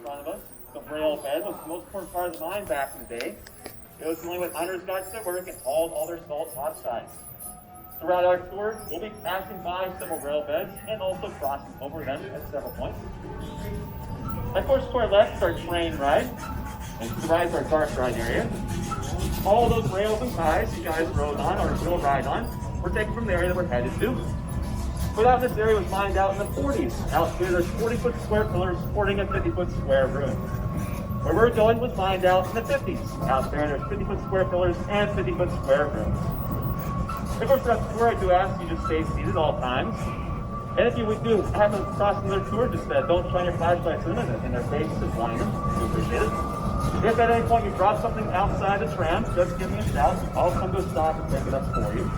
front of us, the rail bed, was the most important part of the mine back in the day. It was the only way miners got to their work and hauled all their salt outside. Throughout our tour, we'll be passing by several rail beds and also crossing over them at several points. Of course, to our left is our train ride, and to the right is our dark ride area. All those rails and ties you guys rode on or will ride on were taken from the area that we're headed to. But out this area was mined out in the 40s. Out here, there's 40-foot square pillars supporting a 50-foot square room. Where we're going was mined out in the 50s. Out there, there's 50-foot square pillars and 50-foot square rooms. Of course, throughout the tour, I do ask you to stay seated at all times. And if you do happen to cross another tour, just don't shine your flashlights in their faces and blind them. We appreciate it. If at any point you drop something outside the tram, just give me a shout. I'll come to a stop and pick it up for you.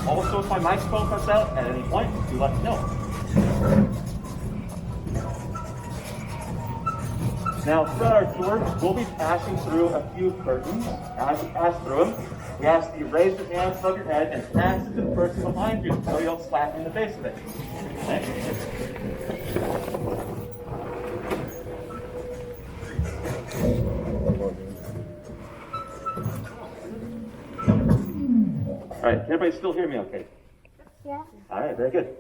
Also, if my microphone cuts out at any point, do let me know. Now, throughout our tour, we'll be passing through a few curtains. As we pass through them, we ask that you raise your hand above your head and pass it to the person behind you so you don't slap in the face with it. Okay? All right, can everybody still hear me okay? Yeah. All right, very good.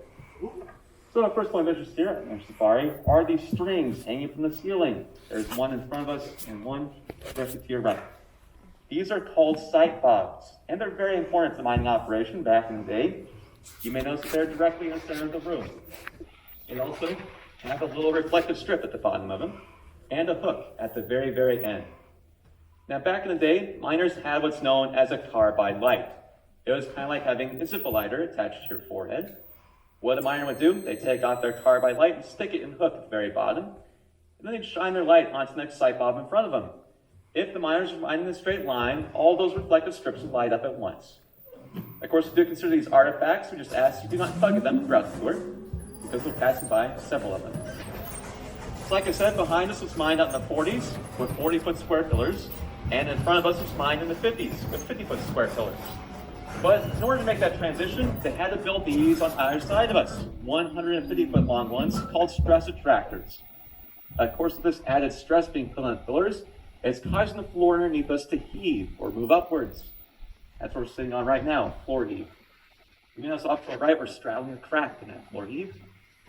So our first point of interest here in our safari are these strings hanging from the ceiling. There's one in front of us and one directly to your right. These are called sight fogs, and they're very important to the mining operation back in the day. You may notice that they're directly in the center of the room. They also have a little reflective strip at the bottom of them, and a hook at the very, very end. Now, back in the day, miners had what's known as a carbide light. It was kind of like having a zippo lighter attached to your forehead. What a miner would do, they'd take off their carbide light and stick it in the hook at the very bottom, and then they'd shine their light onto the next sight bulb in front of them. If the miners were mining in a straight line, all those reflective strips would light up at once. Of course, we do consider these artifacts. We just ask you do not tug at them throughout the tour, because we're passing by several of them. So like I said, behind us was mined out in the 40s with 40-foot square pillars, and in front of us was mined in the 50s with 50-foot square pillars. But in order to make that transition, they had to build these on either side of us, 150-foot long ones called Strataca tractors. Of course, with this added stress being put on the pillars, it's causing the floor underneath us to heave or move upwards. That's what we're sitting on right now, floor heave. You notice off to the right, we're straddling a crack in that floor heave.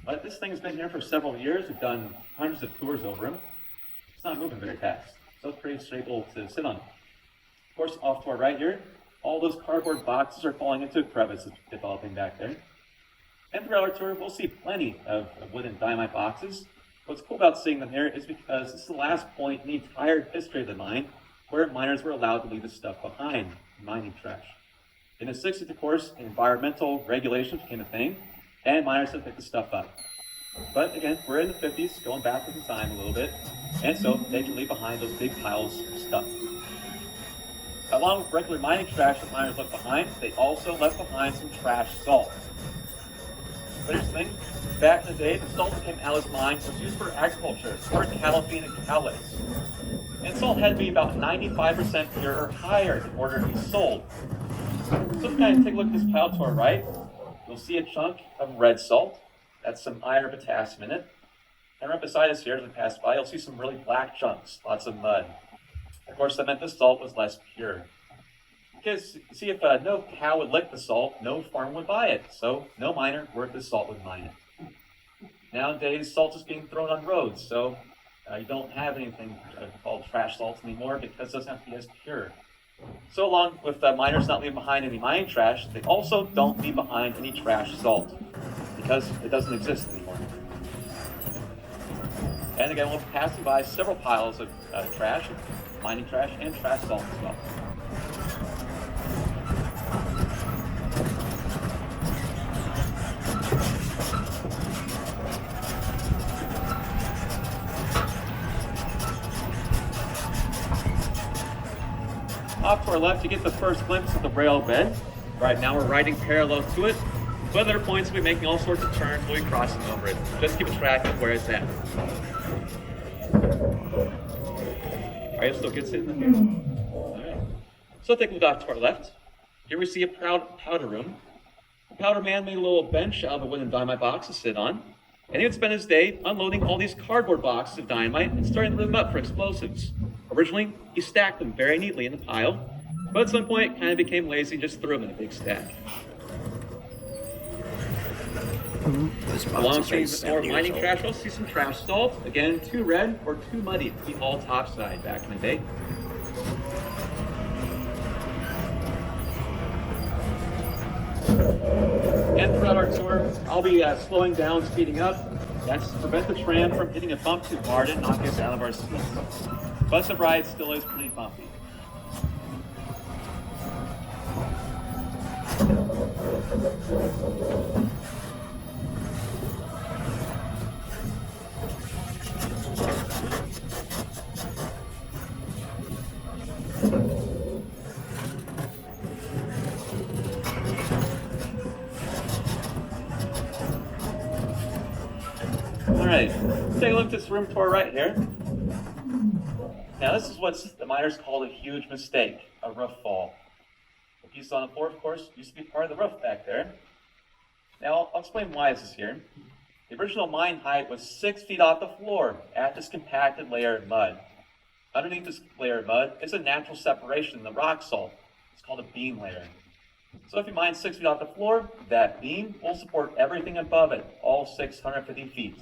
But this thing has been here for several years. We've done hundreds of tours over them. It's not moving very fast, so it's pretty stable to sit on. Of course, off to our right here, all those cardboard boxes are falling into a crevice that's developing back there. And throughout our tour, we'll see plenty of wooden dynamite boxes. What's cool about seeing them here is because this is the last point in the entire history of the mine where miners were allowed to leave the stuff behind, mining trash. In the 60s, of course, environmental regulations became a thing, and miners had to pick the stuff up. But again, we're in the 50s, going backwards in time a little bit, and so they can leave behind those big piles of stuff. Along with regular mining trash that miners left behind, they also left behind some trash salt. But here's the thing, back in the day, the salt that came out of this mine was used for agriculture, for cattle feed and cow-lays. And salt had to be about 95% pure or higher in order to be sold. So if you guys take a look at this pile to our right, you'll see a chunk of red salt. That's some iron and potassium in it. And right beside us here, as we pass by, you'll see some really black chunks, lots of mud. Of course, that meant the salt was less pure. Because, see, if no cow would lick the salt, no farm would buy it. So, no miner worth his salt would mine it. Nowadays, salt is being thrown on roads, so you don't have anything called trash salt anymore because it doesn't have to be as pure. So along with miners not leaving behind any mining trash, they also don't leave behind any trash salt because it doesn't exist anymore. And again, we'll be passing by several piles of trash, mining trash, and trash salt as well. Off to our left, you get the first glimpse of the rail bed. Right now we're riding parallel to it, but at other points we'll be making all sorts of turns, we'll be crossing over it. Just keep track of where it's at. Alright, still good sitting in here. Alright. So take a look off to our left. Here we see a powder room. The powder man made a little bench out of a wooden dynamite box to sit on. And he would spend his day unloading all these cardboard boxes of dynamite and starting to load them up for explosives. Originally, he stacked them very neatly in a pile, but at some point, kind of became lazy and just threw them in a big stack. Along streams or mining trash, we'll see some trash salt. Again, too red or too muddy to be hauled topside back in the day. And throughout our tour, I'll be slowing down, speeding up. That's to prevent the tram from hitting a bump too hard and knock us out of our seats. But the ride still is pretty bumpy. Alright, take a look at this room to our right here. Now this is what the miners call a huge mistake, a roof fall. The piece on the floor, of course, used to be part of the roof back there. Now I'll explain why this is here. The original mine height was 6 feet off the floor at this compacted layer of mud. Underneath this layer of mud is a natural separation in the rock salt. It's called a beam layer. So if you mine 6 feet off the floor, that beam will support everything above it, all 650 feet.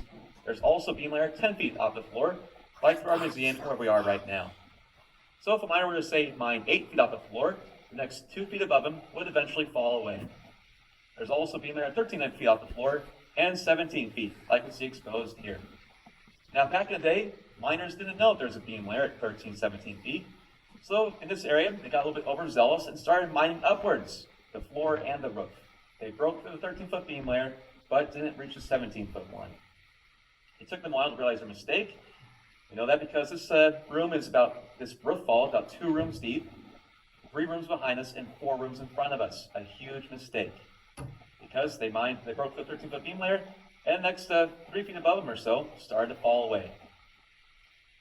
There's also a beam layer 10 feet off the floor, like for our museum where we are right now. So if a miner were to say mine 8 feet off the floor, the next 2 feet above him would eventually fall away. There's also a beam layer 13 feet off the floor and 17 feet, like we see exposed here. Now back in the day, miners didn't know there's a beam layer at 13, 17 feet. So in this area, they got a little bit overzealous and started mining upwards, the floor and the roof. They broke through the 13-foot beam layer, but didn't reach the 17-foot one. It took them a while to realize their mistake. You know that because this room is this roof fall, about 2 rooms deep, 3 rooms behind us, and 4 rooms in front of us. A huge mistake. Because they broke the 13-foot beam layer, and the next 3 feet above them or so started to fall away.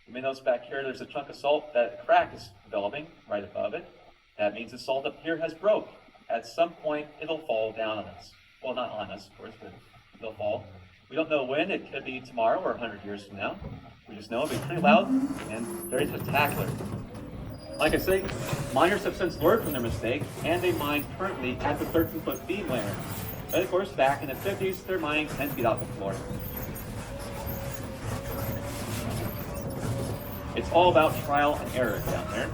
You may notice back here there's a chunk of salt that a crack is developing right above it. That means the salt up here has broke. At some point, it'll fall down on us. Well, not on us, of course, but it'll fall. We don't know when. It could be tomorrow or 100 years from now. We just know it'll be pretty loud and very spectacular. Like I say, miners have since learned from their mistake, and they mine currently at the 13-foot beam layer. But of course, back in the 50s, they're mining 10 feet off the floor. It's all about trial and error down there.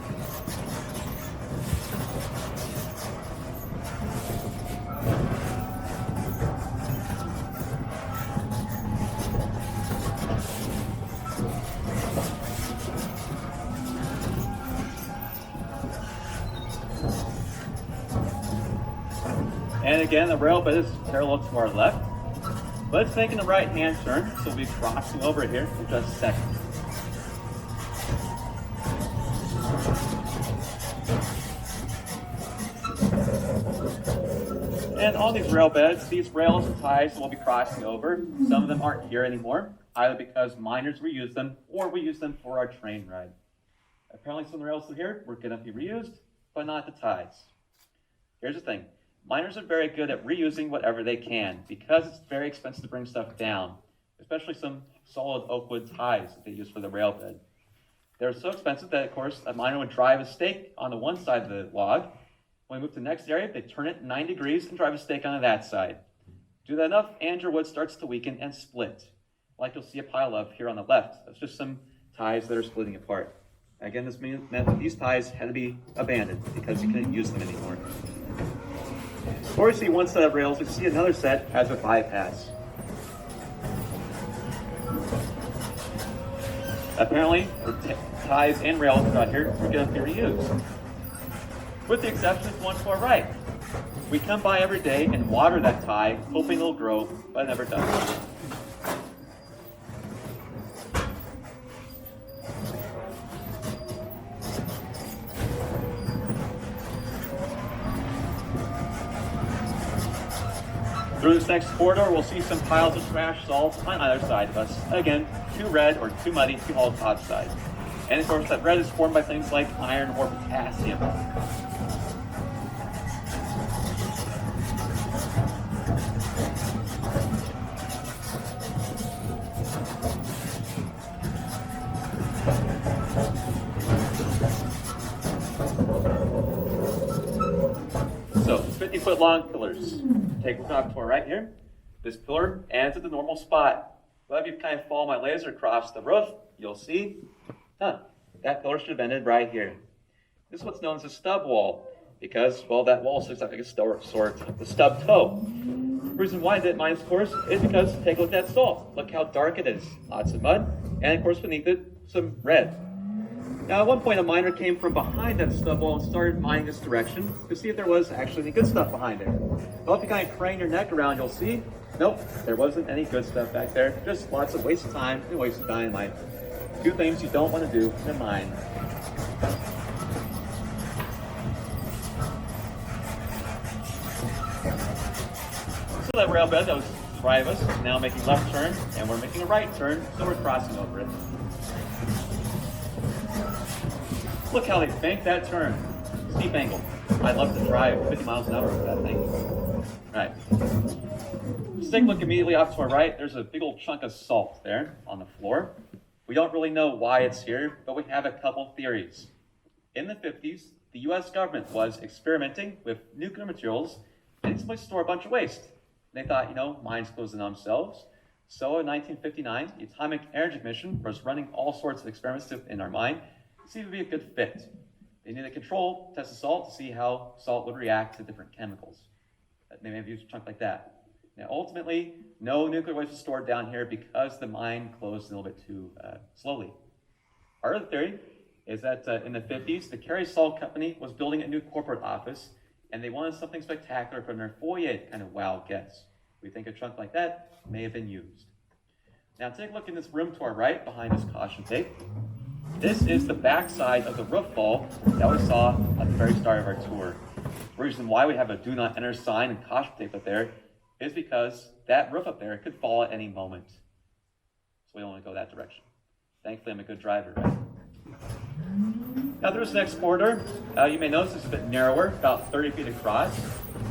And again, the rail bed is parallel to our left. Let's take the right-hand turn, so we'll be crossing over here in just a second. And all these rail beds, these rails and ties we'll be crossing over, some of them aren't here anymore, either because miners reuse them or we use them for our train ride. Apparently some of the rails here were going to be reused, but not the ties. Here's the thing. Miners are very good at reusing whatever they can because it's very expensive to bring stuff down, especially some solid oak wood ties that they use for the rail bed. They're so expensive that, of course, a miner would drive a stake on the one side of the log. When we move to the next area, they turn it 90 degrees and drive a stake onto that side. Do that enough, and your wood starts to weaken and split, like you'll see a pile of here on the left. That's just some ties that are splitting apart. Again, this meant that these ties had to be abandoned because you couldn't use them anymore. Or we see one set of rails, we see another set has a bypass. Apparently, the ties and rails out here are going to be reused. With the exception of one to our right. We come by every day and water that tie, hoping it'll grow, but it never does. Through this next corridor, we'll see some piles of trash salt on either side of us. Again, too red or too muddy to haul topside. And of course, that red is formed by things like iron or potassium. 50-foot long pillars. Take a look off to our right here. This pillar ends at the normal spot. But if you kind of follow my laser across the roof, you'll see, that pillar should have ended right here. This is what's known as a stub wall, because, well, that wall looks like a sort of the stub toe. The reason why I did mine's course is because, take a look at that salt. Look how dark it is. Lots of mud, and of course beneath it, some red. Now, at one point, a miner came from behind that stub wall and started mining this direction to see if there was actually any good stuff behind it. Well, if you kind of crane your neck around, you'll see, nope, there wasn't any good stuff back there. Just lots of waste of time and waste of dynamite. Two things you don't want to do in a mine. So that rail bed that was right of us is now making a left turn, and we're making a right turn, so we're crossing over it. Look how they bank that turn. Steep angle. I'd love to drive 50 miles an hour with that thing. All right. Just take a look immediately off to our right. There's a big old chunk of salt there on the floor. We don't really know why it's here, but we have a couple theories. In the 50s, the US government was experimenting with nuclear materials and simply store a bunch of waste. They thought, mines closed in on themselves. So in 1959, the Atomic Energy Commission was running all sorts of experiments in our mine to see if it would be a good fit. They needed to test the salt to see how salt would react to different chemicals. They may have used a chunk like that. Now, ultimately, no nuclear waste was stored down here because the mine closed a little bit too slowly. Our other theory is that in the 50s, the Kerry Salt Company was building a new corporate office, and they wanted something spectacular from their foyer to kind of wow guests. We think a chunk like that may have been used. Now, take a look in this room to our right, behind this caution tape. This is the backside of the roof fall that we saw at the very start of our tour. The reason why we have a do not enter sign and caution tape up there is because that roof up there could fall at any moment. So we don't want to go that direction. Thankfully, I'm a good driver, right? Now, through this next corridor, you may notice it's a bit narrower, about 30 feet across.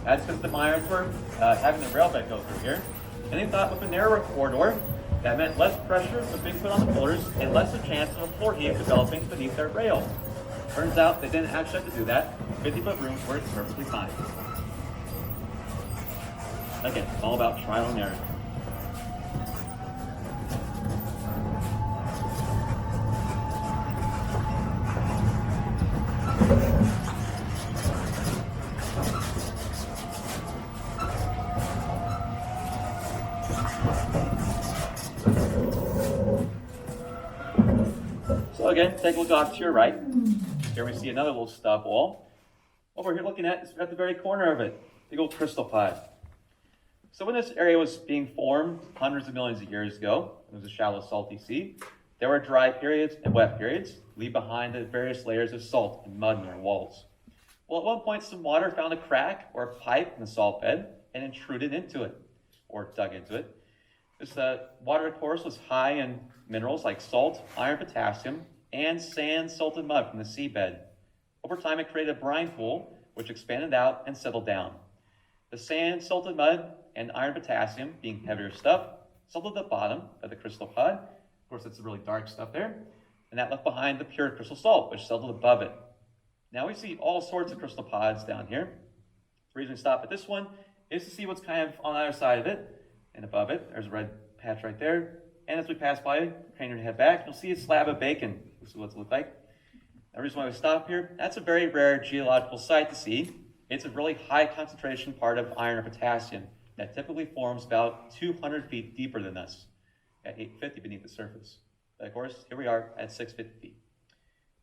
That's because the miners were having the rail bed go through here. And they thought with a narrower corridor, that meant less pressure with big foot on the pillars and less of a chance of a floor heave developing beneath their rail. Turns out they didn't actually have to do that. 50-foot rooms worked perfectly fine. Again, it's all about trial and error. So again, take a look off to your right. Here we see another little stub wall. What we're here looking at is at the very corner of it, big old crystal pod. So when this area was being formed hundreds of millions of years ago, it was a shallow salty sea, there were dry periods and wet periods, leave behind the various layers of salt and mud in their walls. Well, at one point, some water found a crack or a pipe in the salt bed and intruded into it, or dug into it. This water, of course, was high in minerals like salt, iron, potassium, and sand, salt, and mud from the seabed. Over time, it created a brine pool, which expanded out and settled down. The sand, salt, and mud, and iron, potassium, being heavier stuff, settled at the bottom of the crystal pod. Of course, it's the really dark stuff there. And that left behind the pure crystal salt, which settled above it. Now we see all sorts of crystal pods down here. The reason we stop at this one is to see what's kind of on the other side of it and above it. There's a red patch right there. And as we pass by, crane your head back, you'll see a slab of bacon. This is what it looks like. The reason why we stop here, that's a very rare geological site to see. It's a really high concentration part of iron or potassium that typically forms about 200 feet deeper than us, at 850 beneath the surface. But of course, here we are at 650 feet.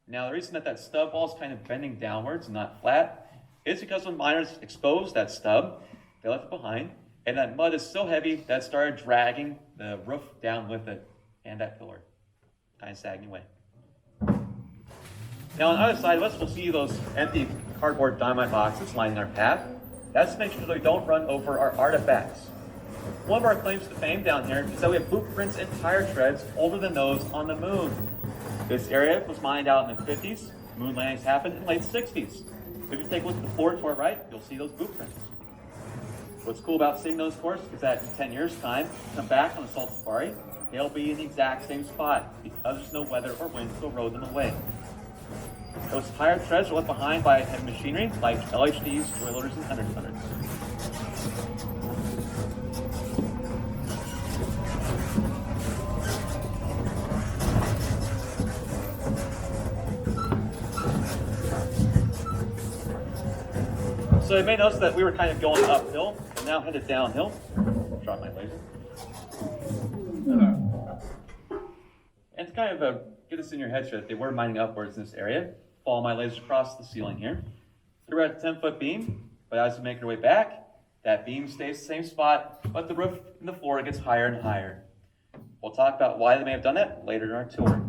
Now, the reason that stub wall is kind of bending downwards and not flat is because when miners exposed that stub, they left it behind, and that mud is so heavy that it started dragging the roof down with it and that pillar, kind of sagging away. Now, on the other side of us, we'll see those empty cardboard dynamite boxes lining our path. That's to make sure that we don't run over our artifacts. One of our claims to fame down here is that we have blueprints and tire treads over the nose on the moon. This area was mined out in the 50s. Moon landings happened in the late 60s. If you take a look at the floor to our right, you'll see those blueprints. What's cool about seeing those, of course, is that in 10 years' time, come back on the Salt Safari, they'll be in the exact same spot because there's no weather or wind to erode them away. Those tire treads are left behind by heavy machinery like LHDs, joy loaders, and undercutters. So you may notice that we were kind of going uphill and now headed downhill. Drop my laser. And to kind of get this in your head, that they were mining upwards in this area. Follow my laser across the ceiling here. We're at a 10-foot beam, but as we make our way back, that beam stays the same spot, but the roof and the floor gets higher and higher. We'll talk about why they may have done that later in our tour.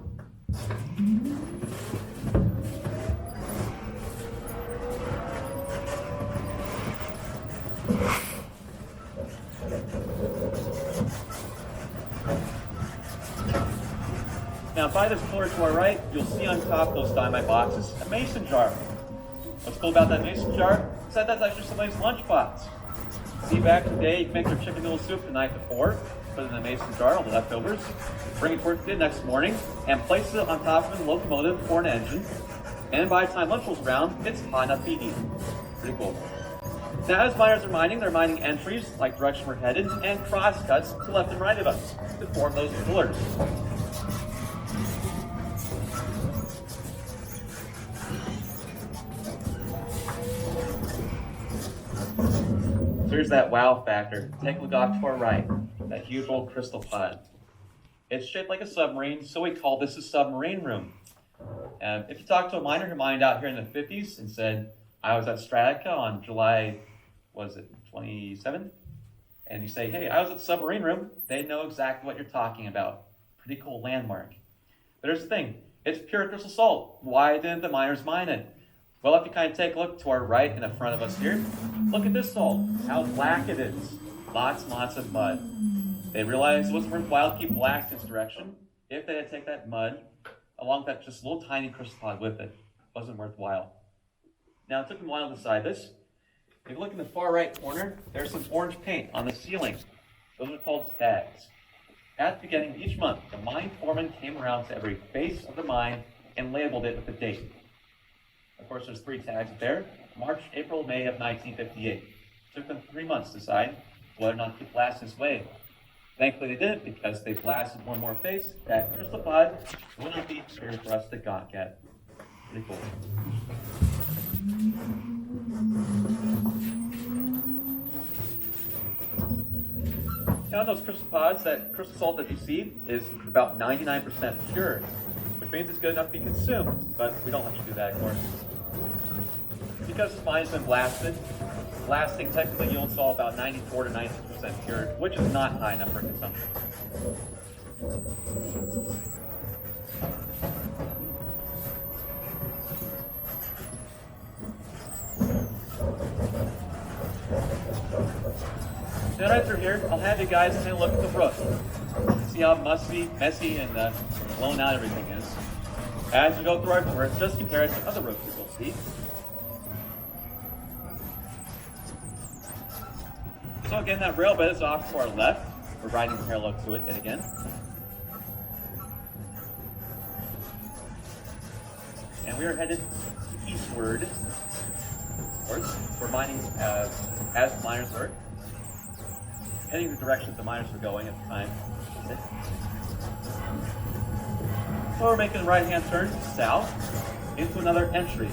Now by this pillar to our right, you'll see on top of those dynamite boxes a mason jar. What's cool about that mason jar is that that's actually somebody's lunchbox. See, back in the day, you can make your chicken noodle soup the night before, put it in a mason jar, all the leftovers, bring it to work the next morning, and place it on top of a locomotive or an engine. And by the time lunch rolls around, it's hot enough to eat. Pretty cool. Now, as miners are mining, they're mining entries, like direction we're headed, and crosscuts to left and right of us to form those pillars. So here's that wow factor. Take a look off to our right, that huge old crystal pod. It's shaped like a submarine, so we call this a submarine room. If you talk to a miner who mined out here in the 50s and said, I was at Strataca on July, 27th? And you say, hey, I was at the submarine room, they know exactly what you're talking about. Pretty cool landmark. But here's the thing, it's pure crystal salt. Why didn't the miners mine it? Well, if you kind of take a look to our right and in front of us here, look at this salt, how black it is. Lots and lots of mud. They realized it wasn't worthwhile to keep blasting this direction if they had to take that mud along with that just little tiny crystal pod with it. It wasn't worthwhile. Now, it took them a while to decide this. If you look in the far right corner, there's some orange paint on the ceiling. Those are called tags. At the beginning of each month, the mine foreman came around to every face of the mine and labeled it with a date. Of course, there's 3 tags there: March, April, May of 1958. It took them 3 months to decide whether or not to keep blasting this way. Thankfully, they didn't, because they blasted one more face. That crystal pod will not be here for us to gawk at. Pretty cool. Now, in those crystal pods, that crystal salt that you see is about 99% pure, which means it's good enough to be consumed, but we don't have to do that, of course. Because this mine's been blasted, blasting technically yields salt about 94 to 96% pure, which is not high enough for consumption. Now right through here, I'll have you guys take a look at the roof. See how messy and blown out everything is. As we go through our tour, just compare it to other roofs that you'll see. So again, that rail bed is off to our left. We're riding parallel to it yet again. And we are headed eastward. Of course, we're mining as miners were, heading the direction that the miners were going at the time. So we're making a right-hand turn south into another entry.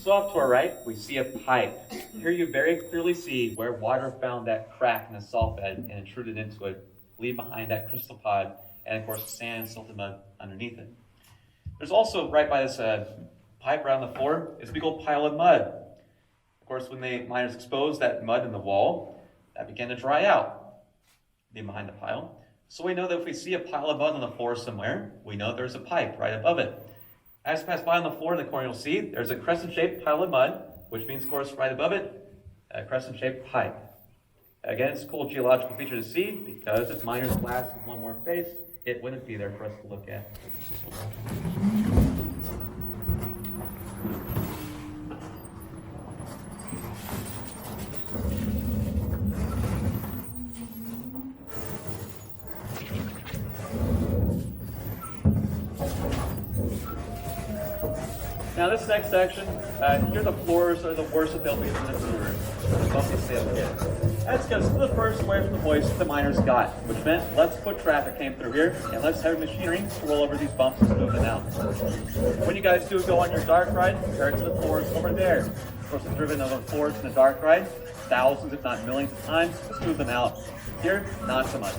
So off to our right, we see a pipe. Here you very clearly see where water found that crack in the salt bed and intruded into it, leaving behind that crystal pod, and of course sand, silted mud underneath it. There's also, right by this pipe around the floor, is a big old pile of mud. Of course, when the miners exposed that mud in the wall, that began to dry out, leaving behind the pile. So we know that if we see a pile of mud on the floor somewhere, we know there's a pipe right above it. As you pass by on the floor in the corner, you'll see there's a crescent-shaped pile of mud, which means, of course, right above it, a crescent-shaped pipe. Again, it's a cool geological feature to see because if miners blasted one more face, it wouldn't be there for us to look at. Now this next section, here the floors are the worst that they'll be in this room. That's because the first way from the hoist the miners got, which meant less foot traffic came through here and less heavy machinery to roll over these bumps and smooth them out. When you guys do go on your dark ride, compare it to the floors over there. Of course, I've driven over floors in the dark ride thousands, if not millions of times to smooth them out. Here, not so much.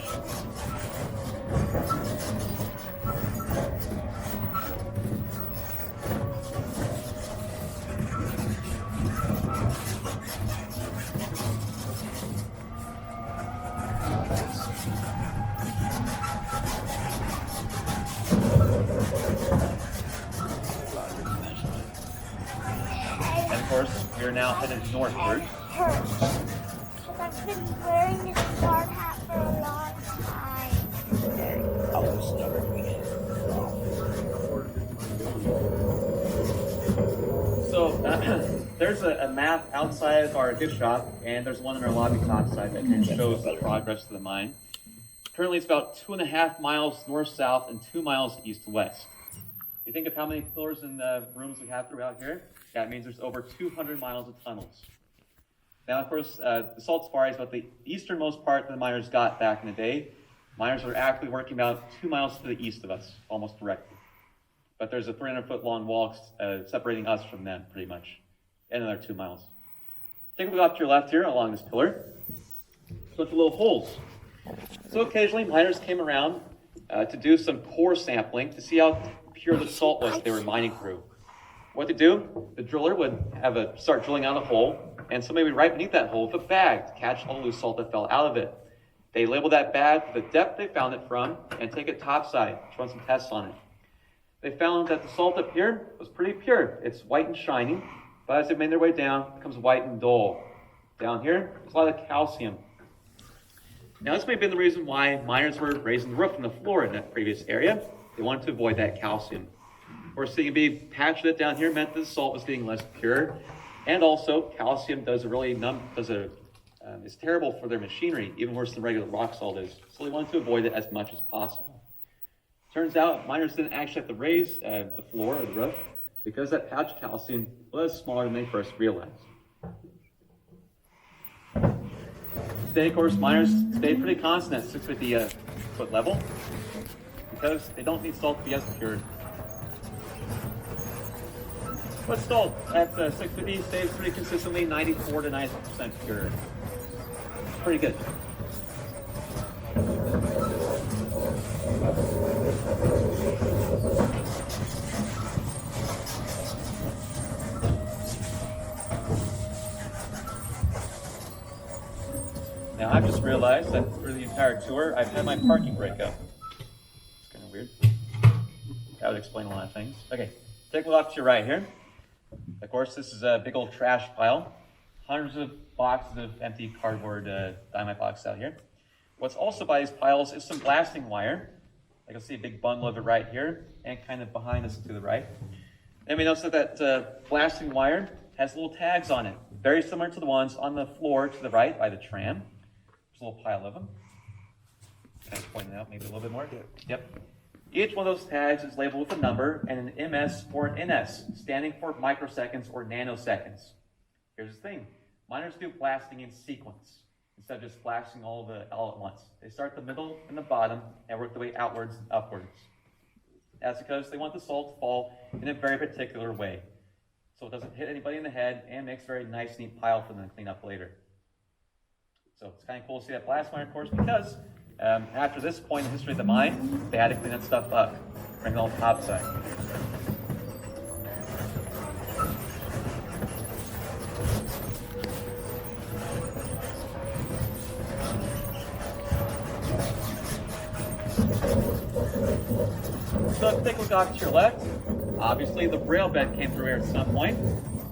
We're now headed northward. I've been wearing this hard hat for a long time. So there's a map outside of our gift shop, and there's one in our lobby topside that kind of shows the progress of the mine. Currently, it's about 2.5 miles north-south and 2 miles east-west. You think of how many pillars and rooms we have throughout here? That means there's over 200 miles of tunnels. Now, of course, the salt safari is about the easternmost part that the miners got back in the day. Miners are actively working about 2 miles to the east of us, almost directly. But there's a 300-foot long wall separating us from them, pretty much, and another 2 miles. Take a look off to your left here along this pillar. There's a bunch of little holes. So occasionally, miners came around to do some core sampling to see how pure the salt was they were mining through. What to do? The driller would start drilling out a hole, and somebody would right beneath that hole with a bag to catch all the loose salt that fell out of it. They label that bag with the depth they found it from and take it topside to run some tests on it. They found that the salt up here was pretty pure. It's white and shiny, but as they made their way down, it becomes white and dull. Down here, there's a lot of calcium. Now, this may have been the reason why miners were raising the roof and the floor in that previous area. They wanted to avoid that calcium. Of course, seeing it be patched it down here meant that the salt was getting less pure, and also calcium is terrible for their machinery, even worse than regular rock salt is. So they wanted to avoid it as much as possible. Turns out miners didn't actually have to raise the floor or the roof because that patched calcium was smaller than they first realized. Today, of course, miners stayed pretty constant at 650 foot level because they don't need salt to be as pure. But salt at 650 stays pretty consistently 94 to 90% pure. It's pretty good. Now I've just realized that through the entire tour I've had my parking brake up. It's kind of weird. That would explain a lot of things. Okay, take a look off to your right here. Of course, this is a big old trash pile. Hundreds of boxes of empty cardboard dynamite boxes out here. What's also by these piles is some blasting wire. I can see a big bundle of it right here and kind of behind us to the right. And we notice that blasting wire has little tags on it, very similar to the ones on the floor to the right by the tram. There's a little pile of them. Kind of point it out maybe a little bit more. Yep. Each one of those tags is labeled with a number and an MS or an NS, standing for microseconds or nanoseconds. Here's the thing. Miners do blasting in sequence, instead of just blasting all at once. They start the middle and the bottom and work their way outwards and upwards. That's because they want the salt to fall in a very particular way, so it doesn't hit anybody in the head and makes a very nice, neat pile for them to clean up later. So it's kind of cool to see that blast wire, of course, because after this point in the history of the mine, they had to clean that stuff up, bring it all topside. So if you take a look off to your left, obviously the rail bed came through here at some point.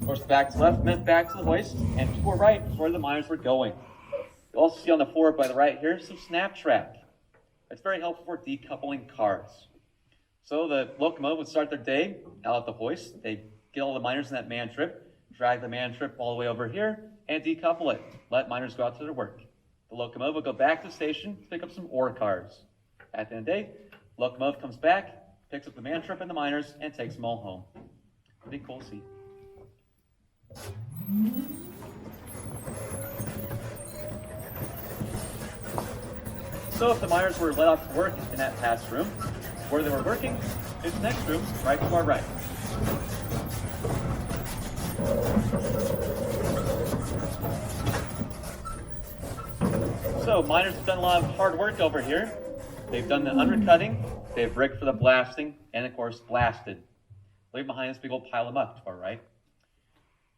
course, back to left meant back to the hoist, and to our right is where the miners were going. You'll also see on the floor by the right here some snap track. It's very helpful for decoupling cars. So the locomotive would start their day out at the hoist. They'd get all the miners in that man trip, drag the man trip all the way over here, and decouple it. Let miners go out to their work. The locomotive will go back to the station to pick up some ore cars. At the end of the day, the locomotive comes back, picks up the man trip and the miners, and takes them all home. Pretty cool to see. So if the miners were let off to work in that past room, where they were working is the next room, right to our right. So miners have done a lot of hard work over here. They've done the undercutting, they've rigged for the blasting, and of course blasted. Leave behind this big old pile of muck to our right.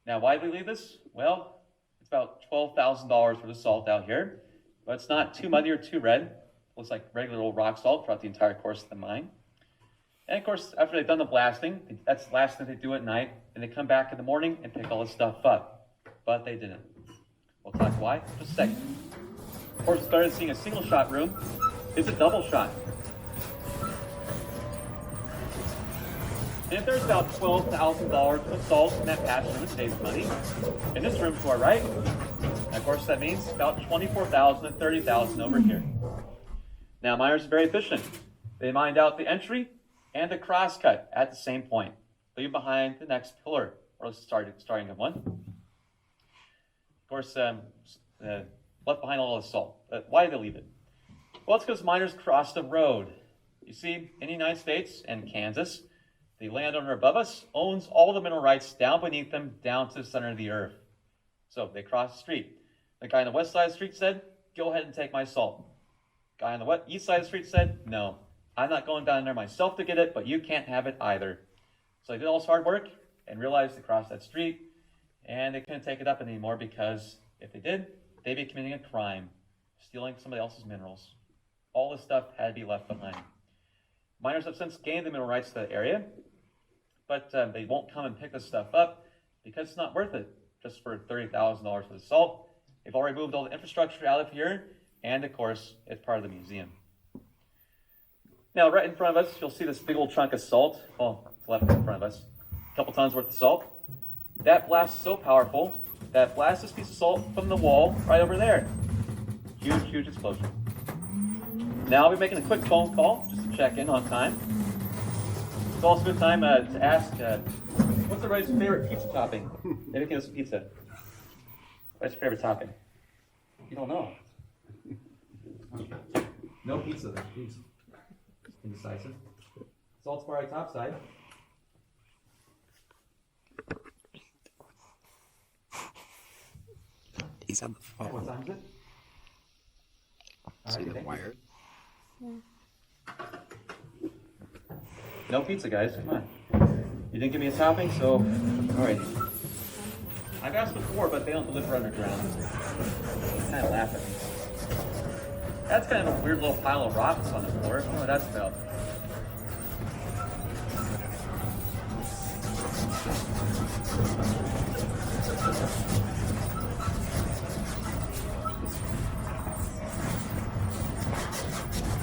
Now why did we leave this? Well, it's about $12,000 worth of salt out here, but it's not too muddy or too red. It looks like regular old rock salt throughout the entire course of the mine. And of course, after they've done the blasting, that's the last thing they do at night, and they come back in the morning and pick all this stuff up. But they didn't. We'll talk why in just a second. Of course, we started seeing a single shot room. It's a double shot. And if there's about $12,000 of salt in that past room, it saves money. In this room to our right, and of course that means about $24,000 and $30,000 over here. Now miners are very efficient. They mined out the entry and the crosscut at the same point, leaving behind the next pillar, or starting of one. Of course, left behind all the salt. Why did they leave it? Well, it's because miners crossed the road. You see, in the United States and Kansas, the landowner above us owns all the mineral rights down beneath them, down to the center of the earth. So they crossed the street. The guy on the west side of the street said, "Go ahead and take my salt." Guy on the east side of the street said, "No, I'm not going down there myself to get it, but you can't have it either." So they did all this hard work and realized they crossed that street, and they couldn't take it up anymore because if they did, they'd be committing a crime, stealing somebody else's minerals. All this stuff had to be left behind. Miners have since gained the mineral rights to that area, but they won't come and pick this stuff up because it's not worth it just for $30,000 for the salt. They've already moved all the infrastructure out of here, and of course, it's part of the museum. Now, right in front of us, you'll see this big old chunk of salt. Well, it's left in front of us. A couple tons worth of salt. That blast is so powerful that blasts this piece of salt from the wall right over there. Huge, huge explosion. Now I'll be making a quick phone call just to check in on time. It's also a good time to ask, what's everybody's favorite pizza topping? Maybe we can get some pizza. What's your favorite topping? You don't know. No pizza then, please. Indecisive. Salt's far right top side. He's on the phone. What time is it? See the wire? No pizza, guys. Come on. You didn't give me a topping, so all right. I've asked before, but they don't deliver underground. They kind of laugh at me. That's kind of a weird little pile of rocks on the floor. I don't know what that's about.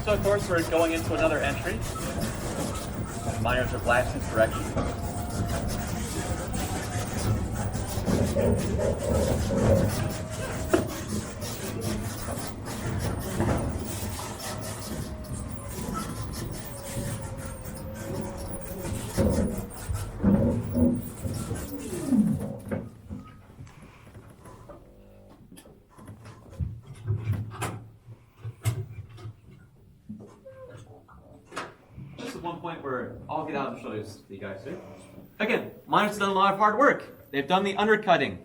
So of course we're going into another entry. Miners are blasting this direction. One point where I'll get out and show you guys here. Again, miners have done a lot of hard work. They've done the undercutting.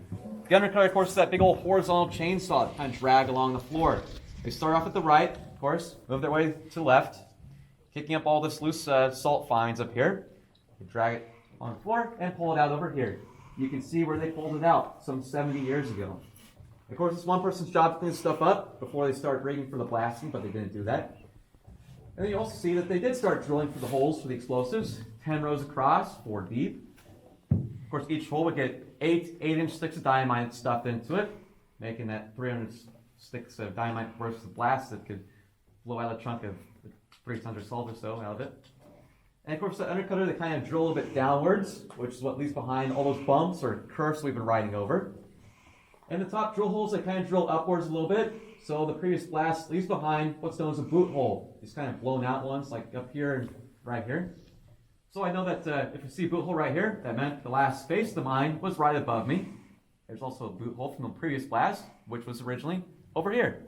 The undercut, of course, is that big old horizontal chainsaw that kind of drag along the floor. They start off at the right, of course, move their way to the left, kicking up all this loose salt fines up here. They drag it on the floor and pull it out over here. You can see where they pulled it out some 70 years ago. Of course, it's one person's job to clean this stuff up before they start rigging for the blasting, but they didn't do that. And then you also see that they did start drilling for the holes for the explosives, 10 rows across, 4 deep. Of course, each hole would get 8-inch sticks of dynamite stuffed into it, making that 300 sticks of dynamite bursts of blast that could blow out a chunk of 3 tons of salt or so out of it. And of course the undercutter, they kind of drill a little bit downwards, which is what leaves behind all those bumps or curves we've been riding over. And the top drill holes, they kind of drill upwards a little bit, so the previous blast leaves behind what's known as a boot hole. These kind of blown out ones, like up here and right here. So I know that if you see a boot hole right here, that meant the last face of the mine was right above me. There's also a boot hole from the previous blast, which was originally over here.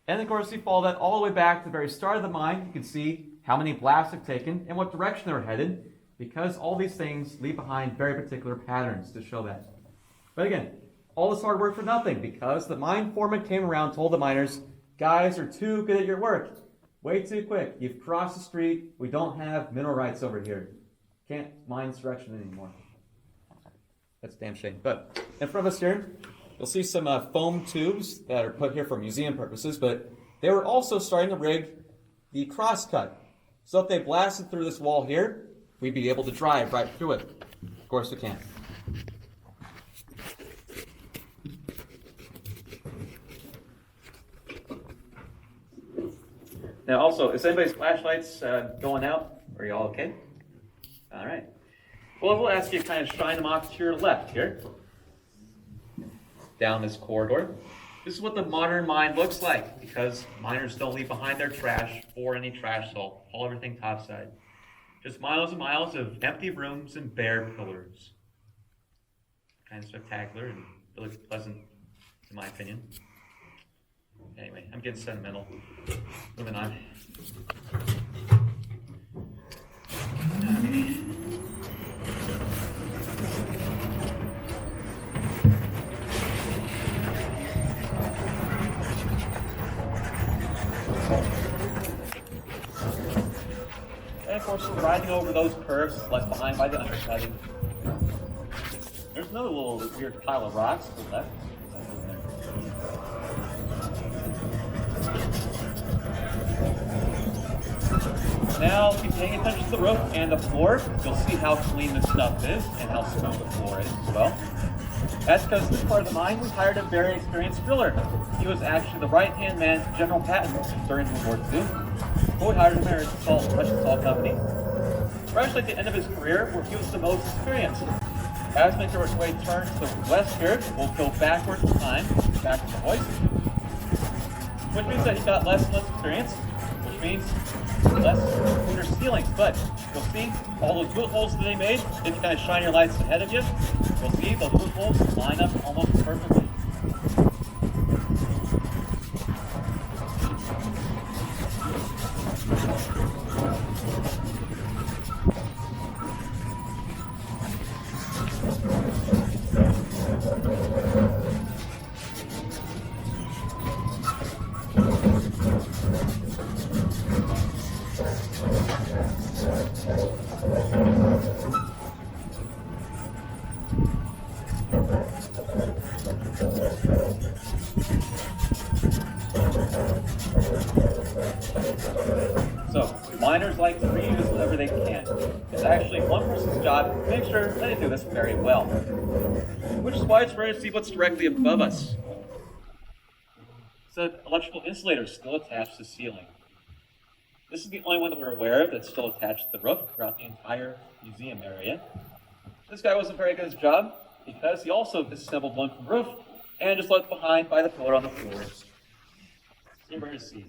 And of course, you follow that all the way back to the very start of the mine. You can see how many blasts have taken and what direction they're headed, because all these things leave behind very particular patterns to show that. But again, all this hard work for nothing, because the mine foreman came around and told the miners, guys are too good at your work. Way too quick. You've crossed the street. We don't have mineral rights over here. Can't mine this direction anymore. That's a damn shame. But in front of us here, you'll see some foam tubes that are put here for museum purposes, but they were also starting to rig the crosscut. So if they blasted through this wall here, we'd be able to drive right through it. Of course we can't. Now also, is anybody's flashlights going out? Are you all okay? All right. Well, we'll ask you to kind of shine them off to your left here. Down this corridor. This is what the modern mine looks like, because miners don't leave behind their trash or any trash salt. Haul everything topside. Just miles and miles of empty rooms and bare pillars. Kind of spectacular and really pleasant, in my opinion. Anyway, I'm getting sentimental. Moving on. Okay. And of course, riding over those curves left behind by the undercutting. There's another little weird pile of rocks to the left. Now, if you're paying attention to the roof and the floor, you'll see how clean this stuff is and how smooth the floor is as well. That's because this part of the mine, we hired a very experienced driller. He was actually the right-hand man to General Patton during World War II. So we hired him at Hutchinson Salt Company. We're actually at the end of his career where he was the most experienced. As we make our way turn to the west here, we'll go backwards in time, back to the hoist. Which means that he got less and less experience, which means less cleaner ceilings. But you'll see all those boot holes that they made. If you kind of shine your lights ahead of you, you'll see those boot holes line up almost perfectly. So, miners like to reuse whatever they can. It's actually one person's job to make sure that they do this very well. Which is why it's rare to see what's directly above us. It's an electrical insulator still attached to the ceiling. This is the only one that we're aware of that's still attached to the roof throughout the entire museum area. This guy wasn't very good at his job because he also disassembled one from the roof and just left behind by the pillar on the floors. Similar to see.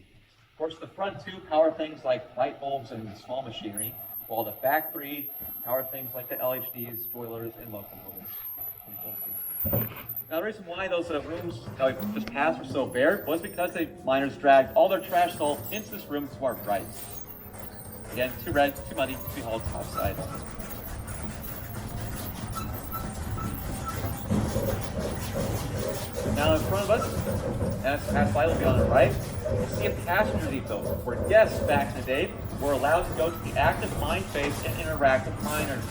Of course, the front two power things like light bulbs and small machinery, while the back three power things like the LHDs, boilers, and locomotives. Now, the reason why those rooms that we just passed were so bare was because the miners dragged all their trash salt into this room to our right. Again, too red, too muddy to be hauled outside. Now in front of us, as past light will be on the right, you see a passenger depot where guests back in the day were allowed to go to the active mine phase and interact with miners.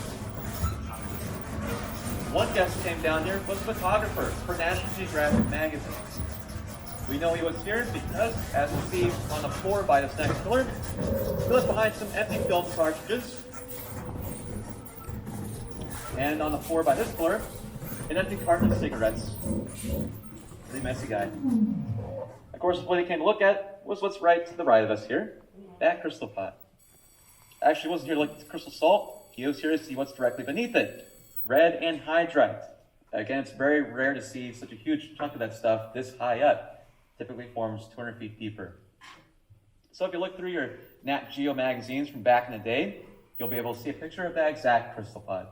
One guest who came down here was a photographer for National Geographic magazine. We know he was here because, as we see on the floor by this next pillar, he left behind some empty film cartridges. And on the floor by this pillar an empty carton of cigarettes. Pretty messy guy. Of course, what he came to look at was what's right to the right of us here, that crystal pot. Actually, he wasn't here to look at the crystal salt. He was here to see what's directly beneath it, red anhydrite. Again, it's very rare to see such a huge chunk of that stuff this high up. Typically forms 200 feet deeper. So if you look through your Nat Geo magazines from back in the day, you'll be able to see a picture of that exact crystal pod.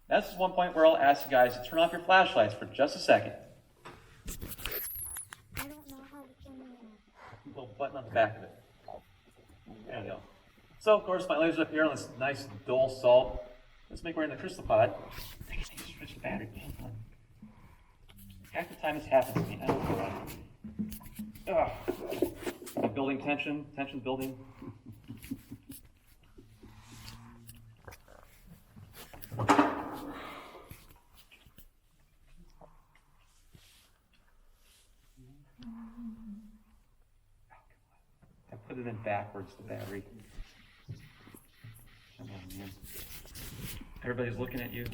Now, this is one point where I'll ask you guys to turn off your flashlights for just a second. I don't know how to turn it on. Little button on the back of it. There we go. So, of course, my laser's up here on this nice dull salt. Let's make we're in the crystal pod. I can switch the battery. Half the time this happens to me. I don't know why. Ugh. Building tension building. I put it in backwards, the battery. Come on, man. Everybody's looking at you.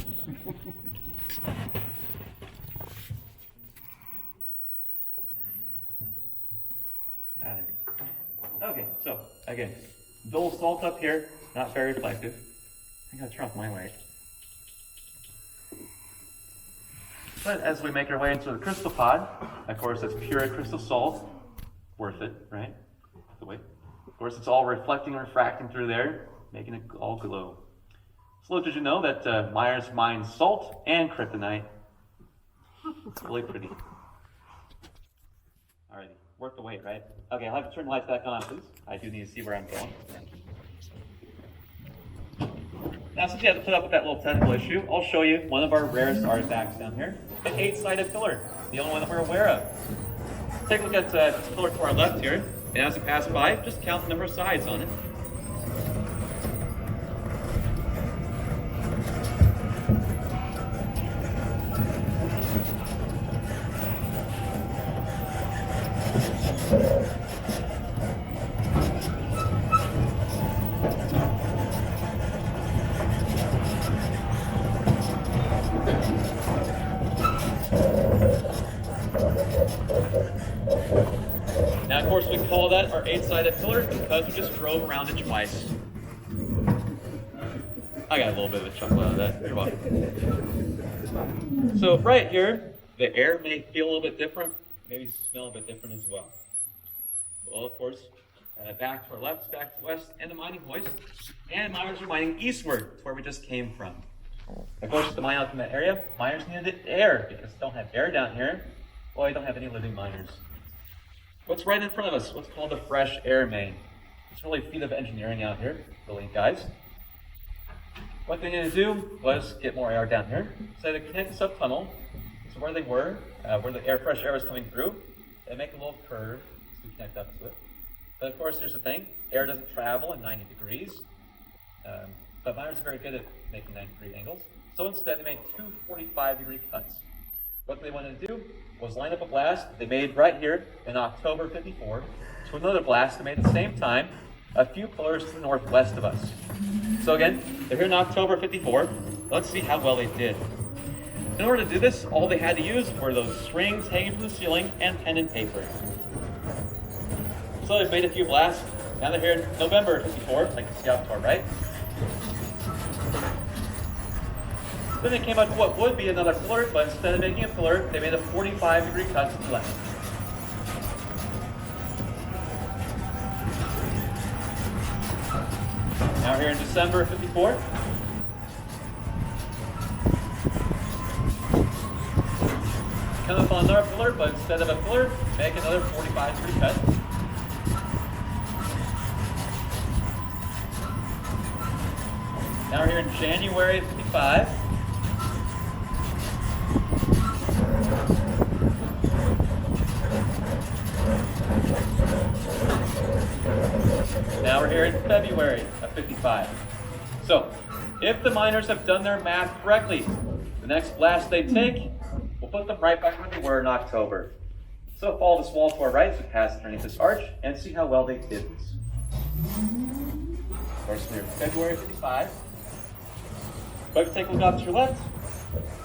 There we go. Okay, so again, dull salt up here, not very reflective. I gotta turn off my light. But as we make our way into the crystal pod, of course, it's pure crystal salt. Worth it, right? The way. Of course, it's all reflecting and refracting through there, making it all glow. So little did you know that Myers mines salt and kryptonite. It's really pretty. Alrighty, worth the wait, right? Okay, I'll have to turn the lights back on, please. I do need to see where I'm going. Now, since you have to put up with that little technical issue, I'll show you one of our rarest artifacts down here, an 8-sided pillar, the only one that we're aware of. Take a look at this pillar to our left here, and as it passes by, just count the number of sides on it. Now, of course, we call that our 8-sided pillar because we just drove around it twice. I got a little bit of a chuckle out of that. You're welcome. So right here, the air may feel a little bit different, maybe smell a bit different as well. Well, of course, back to our left, back to the west, and the mining hoist. And miners are mining eastward to where we just came from. Of course, the mine out from that area, miners needed air because they don't have air down here. Well, you don't have any living miners. What's right in front of us? What's called the fresh air main. It's really a feat of engineering out here, really, guys. What they needed to do was get more air down here. So they connect the sub-tunnel to where they were, where the fresh air was coming through. They make a little curve to connect up to it. But of course, here's the thing. Air doesn't travel at 90 degrees. But miners are very good at making 90-degree angles. So instead, they made two 45-degree cuts. What they wanted to do was line up a blast they made right here in October '54 to another blast they made at the same time, a few pillars to the northwest of us. So again, they're here in October '54. Let's see how well they did. In order to do this, all they had to use were those strings hanging from the ceiling and pen and paper. So they've made a few blasts. Now they're here in November '54, like you see out to our right. Then they came up with what would be another pillar, but instead of making a pillar, they made a 45-degree cut to the left. Now we're here in December '54. Come up on another pillar, but instead of a pillar, make another 45-degree cut. Now we're here in January '55. Now we're here in February of '55. So, if the miners have done their math correctly, the next blast they take will put them right back where they were in October. So follow this wall to our right as we pass underneath this arch and see how well they did this. Of course, we're in February '55. But if you take a look off to your left,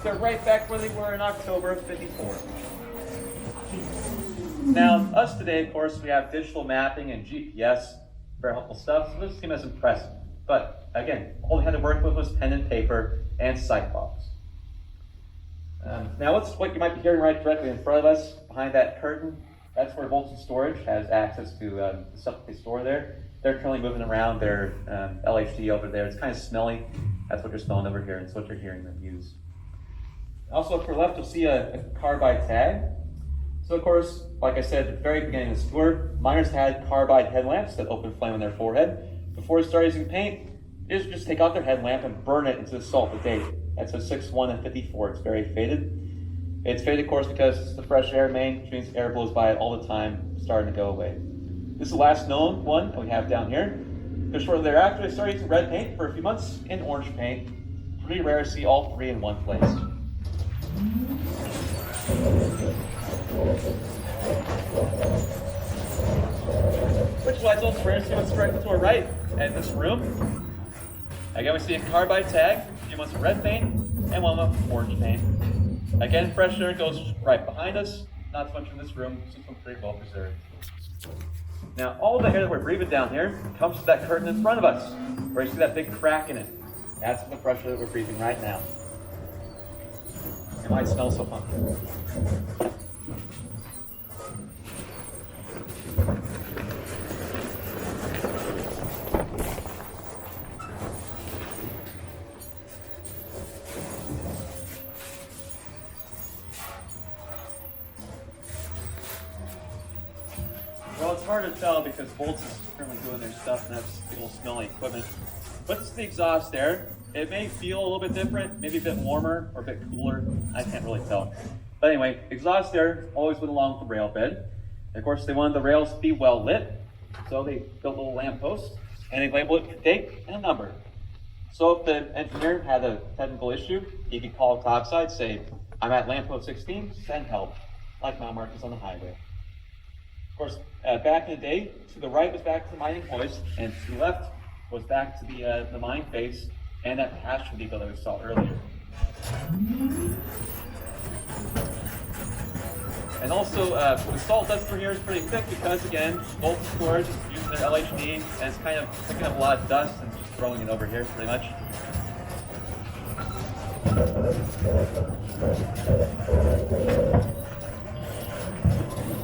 They're right back where they were in October of '54. Now, us today, of course, we have digital mapping and GPS, very helpful stuff, so this seems as impressive. But again, all we had to work with was pen and paper and sight box. Now, what you might be hearing right directly in front of us, behind that curtain, that's where Bolton Storage has access to the stuff that they store there. They're currently moving around their LHD over there. It's kind of smelly. That's what you're smelling over here, and it's what you're hearing them use. Also, up to your left, you'll see a carbide tag. So, of course, like I said at the very beginning of this tour, miners had carbide headlamps that open flame on their forehead. Before they started using paint, they just take out their headlamp and burn it into the salt with date. That's a 6-1 and 54. It's very faded. It's faded, of course, because it's the fresh air main, which means air blows by it all the time, starting to go away. This is the last known one that we have down here. Because shortly thereafter, they started using red paint for a few months and orange paint. Pretty rare to see all three in one place. Which lights on we're going to see what's directly to our right in this room. Again, we see a carbide tag, a few months of red paint, and one with orange paint. Again, fresh air goes right behind us, not so much in this room, so it's pretty well preserved. Now, all of the air that we're breathing down here comes from that curtain in front of us, where you see that big crack in it. That's the fresh air that we're breathing right now. It might smell so funky. Well, it's hard to tell because Bolts is currently doing their stuff and that's people smelly equipment. But it's the exhaust air. It may feel a little bit different, maybe a bit warmer or a bit cooler. I can't really tell. But anyway, exhaust air always went along with the rail bed. And of course, they wanted the rails to be well lit, so they built little lampposts and they labeled it with a date and a number. So if the engineer had a technical issue, he could call topside, say, "I'm at lamppost 16, send help," like mile markers on the highway. Of course, back in the day, to the right was back to the mining hoist, and to the left was back to the mine face and that pasture depot that we saw earlier. And also, the salt dust through here is pretty thick because, again, Bolton Storage is using their LHD, and it's kind of picking up a lot of dust and just throwing it over here, pretty much.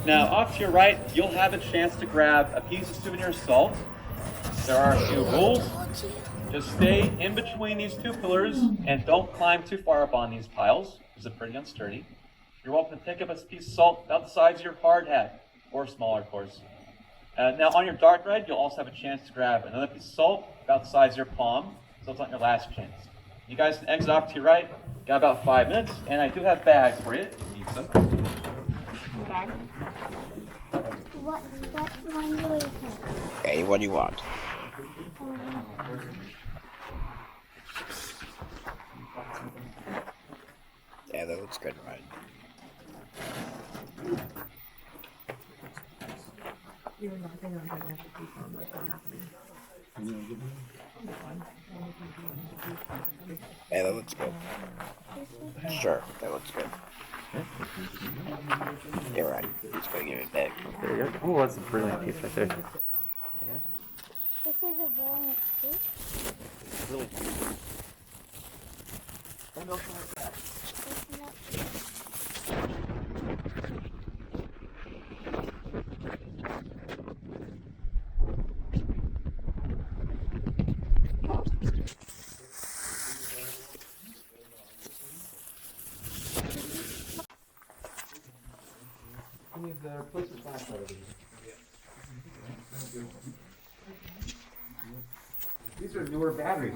Now, off to your right, you'll have a chance to grab a piece of souvenir salt. There are a few rules. Just stay in between these two pillars and don't climb too far up on these piles, because they're pretty unsturdy. You're welcome to pick up a piece of salt about the size of your hard hat, or smaller, of course. Now, on your dark red, you'll also have a chance to grab another piece of salt about the size of your palm, so it's not your last chance. You guys can exit off to your right. Got about 5 minutes, and I do have bags for you if you need some. Bag? What one do we take? Okay, what do you want? Yeah, that looks good, right? Yeah, that looks good. Sure, that looks good. You're right. He's gonna give it back. There you go. Oh, that's a brilliant piece right there. Yeah. This is a walnut too. Really cool. These are newer batteries.